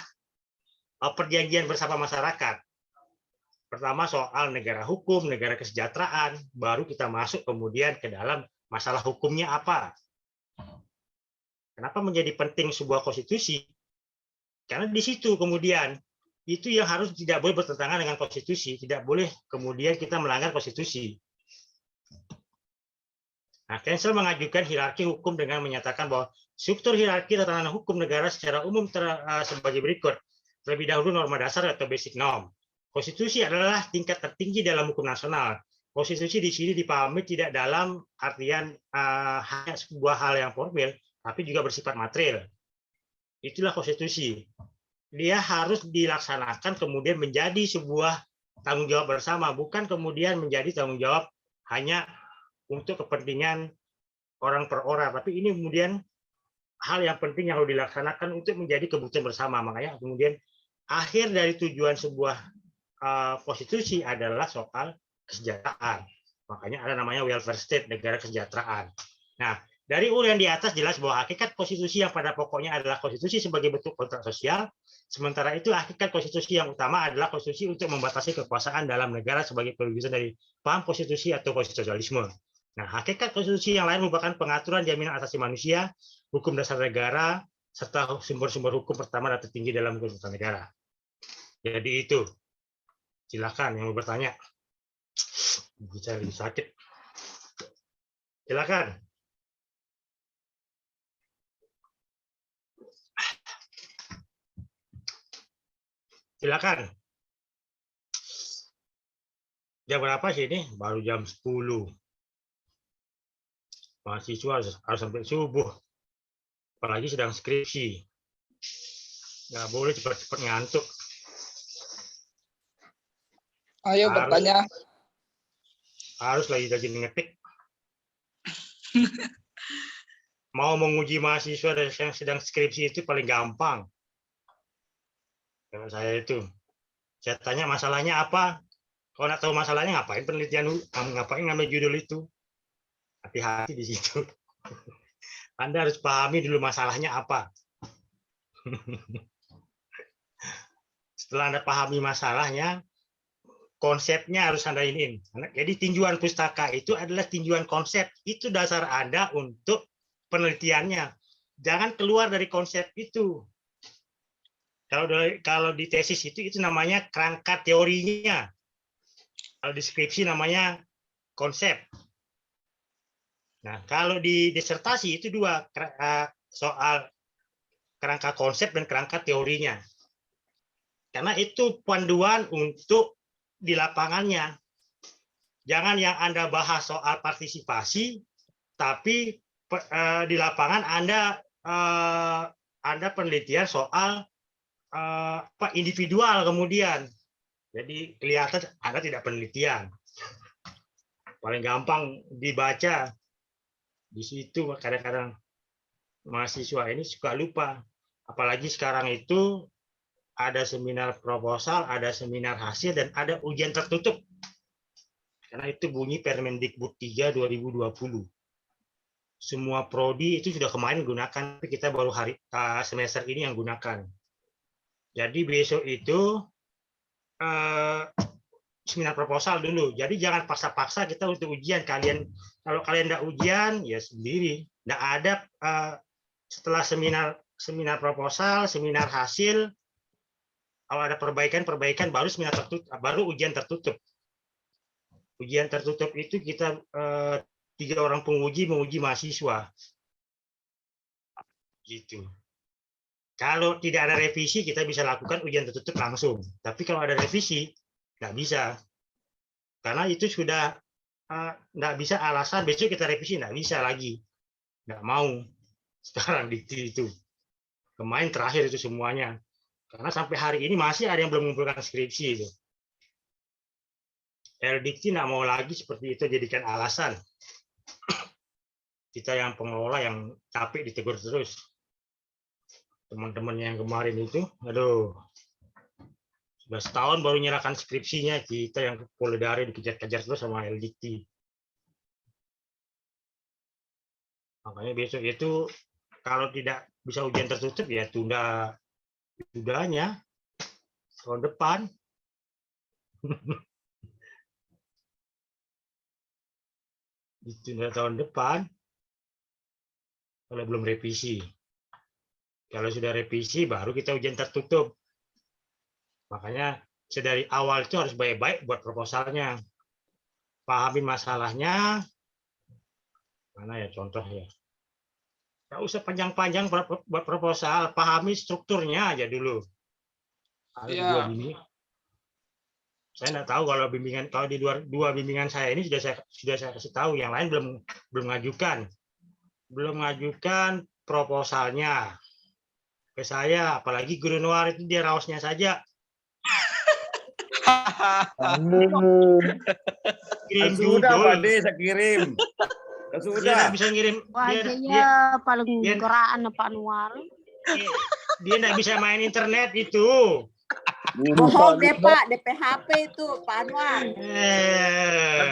perjanjian bersama masyarakat. Pertama soal negara hukum, negara kesejahteraan, baru kita masuk kemudian ke dalam masalah hukumnya apa. Kenapa menjadi penting sebuah konstitusi? Karena di situ kemudian itu yang harus tidak boleh bertentangan dengan konstitusi, tidak boleh kemudian kita melanggar konstitusi. Nah, Kensel mengajukan hierarki hukum dengan menyatakan bahwa struktur hierarki tatanan hukum negara secara umum sebagai berikut. Terlebih dahulu norma dasar atau basic norm. Konstitusi adalah tingkat tertinggi dalam hukum nasional. Konstitusi di sini dipahami tidak dalam artian hanya sebuah hal yang formil, tapi juga bersifat material. Itulah konstitusi. Dia harus dilaksanakan kemudian menjadi sebuah tanggung jawab bersama, bukan kemudian menjadi tanggung jawab hanya untuk kepentingan orang per orang. Tapi ini kemudian hal yang penting yang harus dilaksanakan untuk menjadi kebutuhan bersama. Makanya kemudian akhir dari tujuan sebuah konstitusi adalah soal kesejahteraan. Makanya ada namanya welfare state, negara kesejahteraan. Nah, dari uraian di atas jelas bahwa hakikat konstitusi yang pada pokoknya adalah konstitusi sebagai bentuk kontrak sosial, sementara itu hakikat konstitusi yang utama adalah konstitusi untuk membatasi kekuasaan dalam negara sebagai perwujudan dari paham konstitusi atau konstitusionalisme. Nah, hakikat konstitusi yang lain merupakan pengaturan jaminan asasi manusia, hukum dasar negara, serta sumber-sumber hukum pertama dan tertinggi dalam hukum tata negara. Jadi itu. Silakan yang mau bertanya. Bisa lebih sakit. Silakan. Silakan. Jam berapa sih ini? Baru jam 10. Mahasiswa harus sampai subuh. Apalagi sedang skripsi. Nggak boleh cepat-cepat ngantuk. Ayo bertanya. Harus lagi ngetik. Mau menguji mahasiswa yang sedang skripsi itu paling gampang. Kalau saya itu, saya tanya masalahnya apa. Kalau nggak tahu masalahnya ngapain penelitian, ngapain ngambil judul itu. Hati-hati di situ. Anda harus pahami dulu masalahnya apa. Setelah Anda pahami masalahnya, konsepnya harus Anda iniin. Jadi tinjauan pustaka itu adalah tinjauan konsep. Itu dasar Anda untuk penelitiannya. Jangan keluar dari konsep itu. Kalau di tesis itu namanya kerangka teorinya. Kalau di skripsi namanya konsep. Nah, kalau di disertasi itu dua, soal kerangka konsep dan kerangka teorinya. Karena itu panduan untuk di lapangannya. Jangan yang Anda bahas soal partisipasi, tapi di lapangan Anda penelitian soal individual kemudian. Jadi kelihatan Anda tidak penelitian. paling gampang dibaca. Di situ kadang-kadang mahasiswa ini suka lupa. Apalagi sekarang itu ada seminar proposal, ada seminar hasil, dan ada ujian tertutup. Karena itu bunyi Permendikbud 3 2020. Semua prodi itu sudah kemarin gunakan, tapi kita baru semester ini yang gunakan. Jadi besok itu seminar proposal dulu. Jadi jangan paksa-paksa kita untuk ujian. Kalau kalian nggak ujian, ya sendiri. Nggak ada setelah seminar proposal, seminar hasil, kalau ada perbaikan baru seminar tertutup, baru ujian tertutup. Ujian tertutup itu kita 3 orang penguji menguji mahasiswa. Gitu. Kalau tidak ada revisi, kita bisa lakukan ujian tertutup langsung. Tapi kalau ada revisi, nggak bisa. Karena itu sudah nggak bisa alasan besok kita revisi, nggak bisa lagi. Nggak mau. Sekarang dikti itu. Kemarin terakhir itu semuanya. Karena sampai hari ini masih ada yang belum mengumpulkan skripsi itu. Dikti nggak mau lagi seperti itu jadikan alasan. Kita yang pengelola yang capek ditegur terus. Teman-teman yang kemarin itu, aduh, sudah setahun baru nyerahkan skripsinya, kita yang Polidari dikejar-kejar terus sama Dikti. Makanya besok itu kalau tidak bisa ujian tertutup ya tundanya tahun depan. Ditunda tahun depan kalau belum revisi. Kalau sudah revisi baru kita ujian tertutup. Makanya sedari awal itu harus baik-baik buat proposalnya. Pahami masalahnya. Mana ya contoh ya. Nggak usah panjang-panjang buat proposal, pahami strukturnya aja dulu. Iya. Saya nggak tahu kalau di dua bimbingan saya ini sudah saya kasih tahu, yang lain belum ngajukan proposalnya ke saya, apalagi Guru Noir itu dia raosnya saja. Kirim Sudah, judul. Pak D, saya kirim. Dia Sudah. nggak bisa ngirim. Wah, paling geraan Pak Anwar. Dia nggak bisa main internet itu. Bohong deh Pak, DPHP itu Pak Anwar.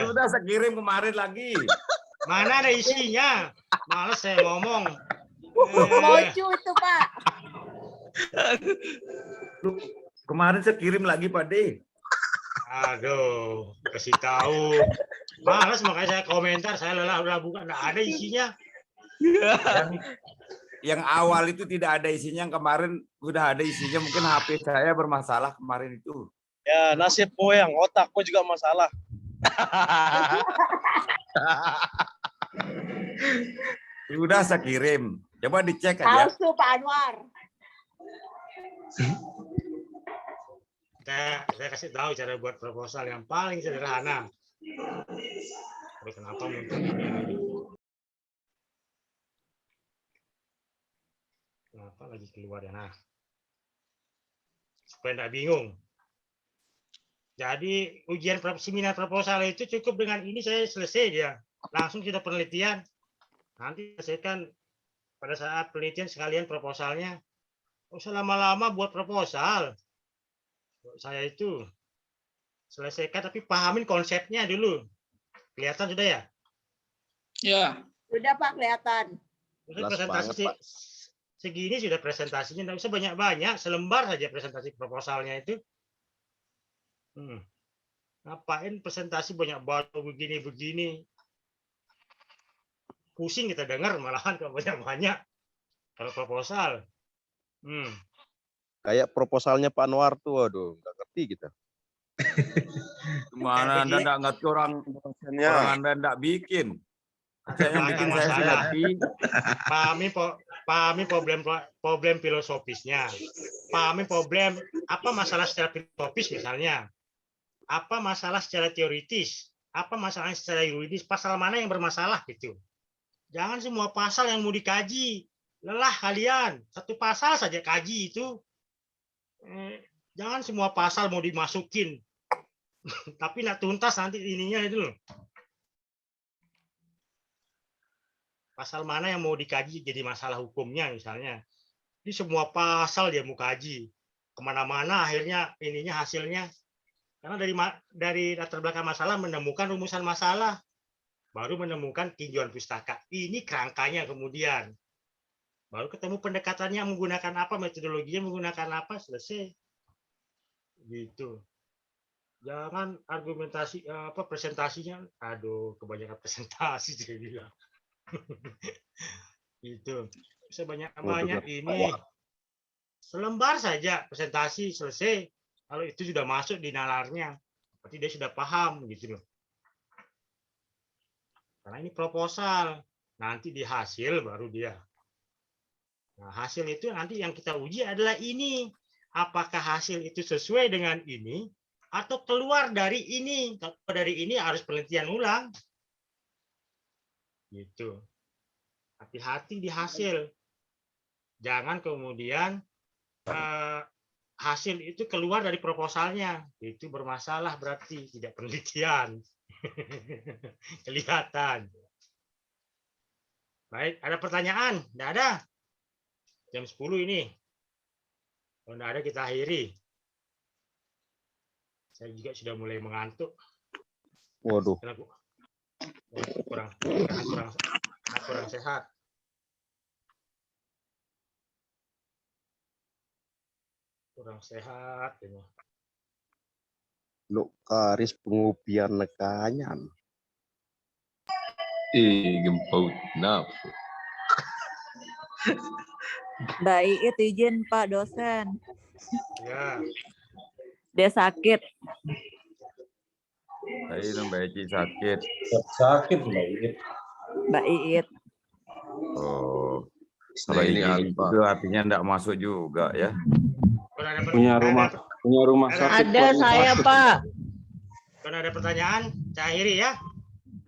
Sudah saya kirim kemarin lagi. Mana ada isinya? Males saya ngomong. Mocu itu Pak. Kemarin saya kirim lagi, Pak D. Aduh, kasih tahu. Males makanya saya komentar, saya lelah udah buka, nggak ada isinya. Yang awal itu tidak ada isinya, yang kemarin udah ada isinya. Mungkin HP saya bermasalah kemarin itu. Ya, nasib moyang, otakku juga masalah. Sudah saya kirim. Coba dicek aja. Palsu Pak Anwar. Saya kasih tahu cara buat proposal yang paling sederhana. Tapi kenapa muncul ini? Kenapa lagi keluar ya? Nah, supaya tidak bingung. Jadi ujian seminar proposal itu cukup dengan ini saya selesai ya. Langsung kita penelitian. Nanti selesaikan pada saat penelitian sekalian proposalnya. Nggak usah lama-lama buat proposal. Saya itu selesaikan tapi pahamin konsepnya dulu. Kelihatan sudah ya? Ya. Sudah Pak kelihatan. Sudah presentasi segini sudah presentasinya, tidak usah banyak-banyak, selembar saja presentasi proposalnya itu. Ngapain presentasi banyak-banyak begini-begini? Pusing kita dengar malahan kalau banyak-banyak. Kalau proposal. Kayak proposalnya Pak Anwar tuh, aduh, nggak ngerti kita. Mana Anda nggak ngerti orang Anda nggak bikin. Saya yang bikin saya sih ngerti. Pahami problem filosofisnya. Pahami problem apa masalah secara filosofis misalnya. Apa masalah secara teoritis. Apa masalah secara yuridis. Pasal mana yang bermasalah gitu. Jangan semua pasal yang mau dikaji. Lelah kalian. Satu pasal saja kaji itu. Jangan semua pasal mau dimasukin. Tapi nak tuntas nanti ininya itu loh. pasal mana yang mau dikaji jadi masalah hukumnya misalnya. Di semua pasal dia mau kaji. Kemana-mana akhirnya ininya hasilnya. Karena dari latar belakang masalah menemukan rumusan masalah. Baru menemukan tinjauan pustaka. Ini kerangkanya kemudian. Baru ketemu pendekatannya menggunakan apa, metodologinya menggunakan apa, selesai. Gitu. Jangan argumentasi presentasinya, aduh kebanyakan presentasi saya bilang. Gitu. Bisa banyak ini. Selembar saja presentasi selesai. Kalau itu sudah masuk di nalarnya, berarti dia sudah paham gitu loh. Karena ini proposal, nanti di hasil baru dia. Nah, hasil itu nanti yang kita uji adalah ini. Apakah hasil itu sesuai dengan ini atau keluar dari ini? Kalau dari ini harus penelitian ulang. Gitu. Hati-hati di hasil. Jangan kemudian hasil itu keluar dari proposalnya. Itu bermasalah berarti, tidak penelitian. Kelihatan. Baik, ada pertanyaan? Tidak ada? Jam 10 ini. Kalau tidak ada kita akhiri. Saya juga sudah mulai mengantuk. Waduh. Kurang sehat. Kurang sehat ini. Lu karis pengupian nekanyan. Gemput nafsu. Baik, izin Pak dosen. Ya. Dia sakit. Saya Mbak Ici sakit. Sakit Mbak Iit. Mbak Iit. Oh. Kalau ini itu artinya enggak masuk juga ya. Punya rumah sakit. Ada saya, Pak. Kalau ada pertanyaan, saya akhiri ya.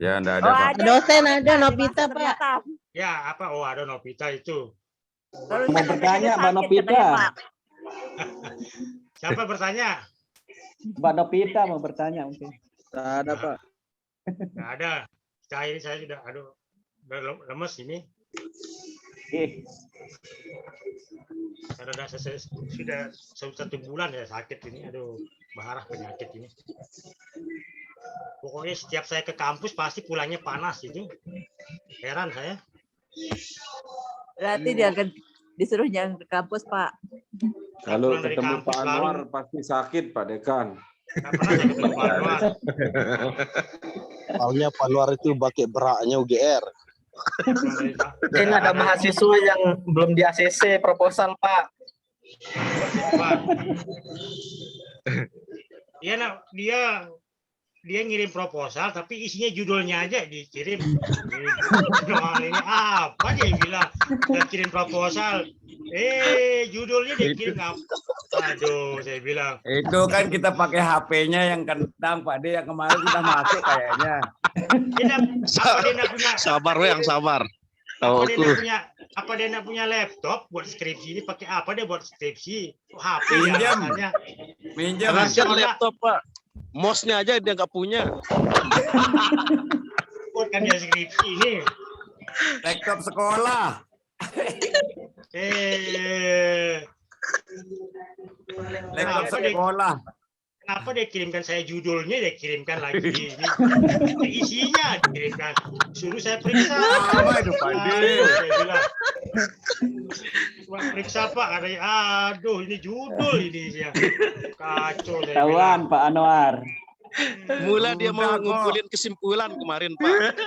Ya, enggak ada, Pak. Dosen ada, Nopita, Pak. Ya, apa? Oh, ada Nopita itu. Mau bertanya, Mbak Nopita. Siapa bertanya? Mbak Nopita mau bertanya mungkin. Tidak ada, Pak. Tidak ada. Saya sudah, aduh, lemes ini. Karena sudah 1 bulan ya sakit ini, aduh, parah penyakit ini. Pokoknya setiap saya ke kampus pasti pulangnya panas itu. Heran saya. Berarti dia akan disuruh jalan ke kampus, Pak. Kalau ketemu Pak Anwar pasti sakit, Pak Dekan. Soalnya Pak Anwar itu pakai beraknya UGR. Mungkin ada mahasiswa yang belum di ACC proposal, Pak. Dia ngirim proposal tapi isinya judulnya aja dikirim. Ini apa dia bilang? Dia kirim proposal. Judulnya dia kirim apa? Aduh, saya bilang. Itu kan kita pakai HP-nya yang kentang, Pak De, yang kemarin sudah masuk kayaknya. Sabar, yang sabar. Apa dia nak punya laptop buat skripsi ini pakai apa dia buat skripsi? HP ya. Minjam. Laptop, Pak. Mouse-nya aja dia nggak punya. Bukan dia skripsi ini. Laptop sekolah. Laptop sekolah. Kenapa dia kirimkan saya judulnya, dia kirimkan lagi ini isinya, dikirimkan. Suruh saya periksa. Apa itu, Pak De? Saya bilang. Periksa, Pak. Katanya, aduh, ini judul ini ya. Kacau. Tahuan, Pak Anwar. Mula dia mau ngumpulin kesimpulan kemarin, Pak.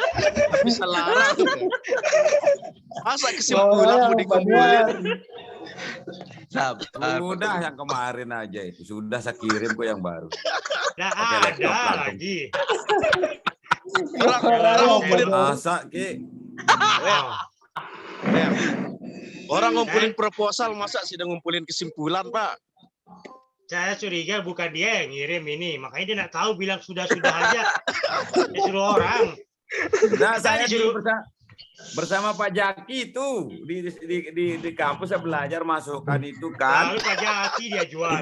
Tapi salah. Masa kesimpulan mau dikumpulin? Sudah yang kemarin aja itu. Sudah saya kirim kok yang baru. Nah, ada lagi. Orang ngumpulin masa, Ki. Orang ngumpulin proposal, masa sudah ngumpulin kesimpulan, Pak? Saya curiga bukan dia yang ngirim ini. Makanya dia nggak tahu bilang sudah-sudah aja. Dia suruh orang. Nah, saya disuruh bersama Pak Jaki itu di kampus saya belajar masukkan itu kan. Lalu Pak Jaki dia jual.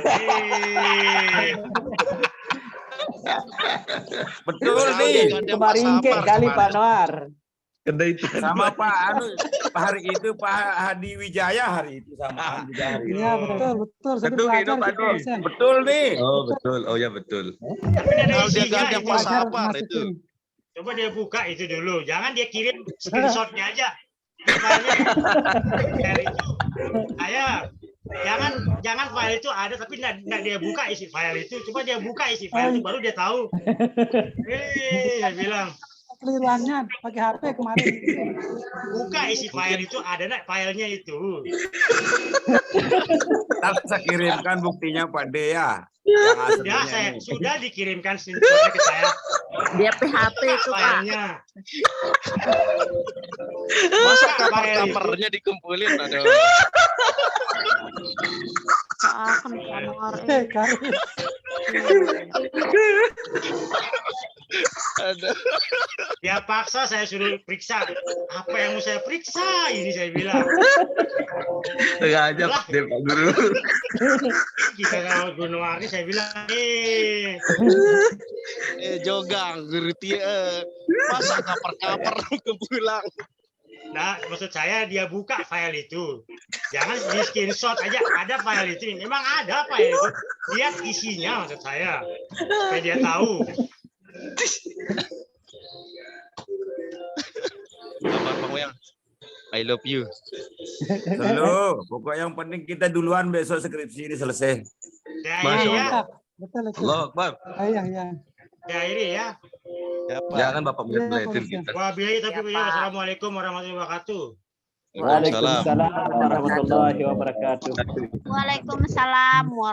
Betul nih. Kemarin kali Pak Anwar. Kedai itu. Sama Pak hari itu Pak Hadi Wijaya hari itu sama juga hari itu. Iya betul. Betul itu Pak Hadi. Betul nih. Oh betul, oh ya betul. Tapi ada Kalau dia isinya gagap itu. pas apa itu? Coba dia buka itu dulu. Jangan dia kirim screenshotnya aja. Filenya. Dari itu. Jangan file itu ada tapi nggak dia buka isi file itu. Coba dia buka isi file itu baru dia tahu. Saya bilang. Keliruannya pakai HP kemarin. Buka isi file itu ada nak filenya itu. Saya kirimkan buktinya Pak Dea. Sudah dikirimkan screenshotnya ke saya. Dia PHP itu Pak. Filenya. Masa kaper-kapernya dikumpulin ada. Dia paksa saya suruh periksa. Apa yang mau saya periksa? Ini saya bilang. Sengaja deh Pak Guru. Kita kalau Gunuardi saya bilang, Jogang Guru Tia. Masa kaper-kaper kepulang. Nah, maksud saya dia buka file itu. Jangan di screenshot aja. Ada file itu. Memang ada file itu. Lihat isinya maksud saya. Supaya dia tahu. Bang Yang, I love you. Selalu. Pokoknya yang penting kita duluan besok skripsi ini selesai. Ya. Betul. Allah Akbar. Iya. Ya ini ya. Jangan Bapak melihat-lihatin kita. Wabillahi taufiq. Wassalamualaikum warahmatullahi wabarakatuh. Waalaikumsalam warahmatullahi wabarakatuh. Waalaikumsalam warahmatullahi